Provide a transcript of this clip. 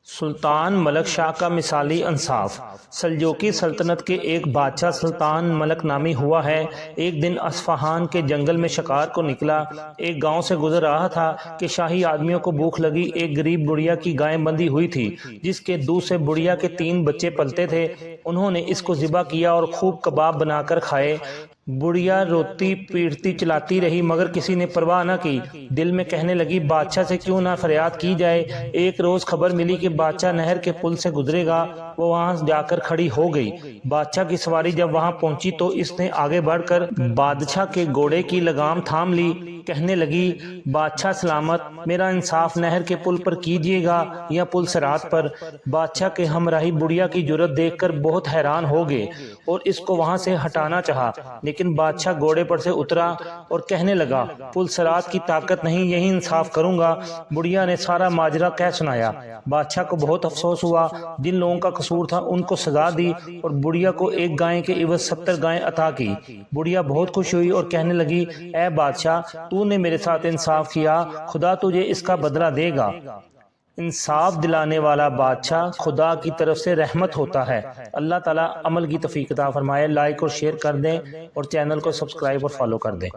سلطان ملک شاہ کا مثالی انصاف۔ سلجوقی سلطنت کے ایک بادشاہ سلطان ملک نامی ہوا ہے۔ ایک دن اصفہان کے جنگل میں شکار کو نکلا۔ ایک گاؤں سے گزر رہا تھا کہ شاہی آدمیوں کو بھوک لگی۔ ایک غریب بڑھیا کی گائے بندھی ہوئی تھی جس کے دودھ سے بڑھیا کے 3 بچے پلتے تھے۔ انہوں نے اس کو ذبح کیا اور خوب کباب بنا کر کھائے۔ بڑھیا روتی پیٹتی چلاتی رہی مگر کسی نے پرواہ نہ کی۔ دل میں کہنے لگی بادشاہ سے کیوں نہ فریاد کی جائے۔ ایک روز خبر ملی کہ بادشاہ نہر کے پل سے گزرے گا۔ وہ وہاں جا کر کھڑی ہو گئی۔ بادشاہ کی سواری جب وہاں پہنچی تو اس نے آگے بڑھ کر بادشاہ کے گھوڑے کی لگام تھام لی۔ کہنے لگی بادشاہ سلامت، میرا انصاف نہر کے پل پر کیجیے گا یا پل صراط پر۔ بادشاہ کے ہمراہی بڑھیا کی جرأت دیکھ کر بہت حیران ہو گئے اور اس کو وہاں سے ہٹانا چاہا، لیکن بادشاہ گھوڑے پر سے اترا اور کہنے لگا پل صراط کی طاقت نہیں، یہی انصاف کروں گا۔ بڑھیا نے سارا ماجرا کہہ سنایا۔ بادشاہ کو بہت افسوس ہوا۔ جن لوگوں کا قصور تھا ان کو سزا دی اور بڑھیا کو ایک گائے کے عوض 70 گائیں عطا کی۔ بڑھیا بہت خوش ہوئی اور کہنے لگی اے بادشاہ، تو نے میرے ساتھ انصاف کیا، خدا تجھے اس کا بدلہ دے گا۔ انصاف دلانے والا بادشاہ خدا کی طرف سے رحمت ہوتا ہے۔ اللہ تعالیٰ عمل کی توفیق عطا فرمائے۔ لائک اور شیئر کر دیں اور چینل کو سبسکرائب اور فالو کر دیں۔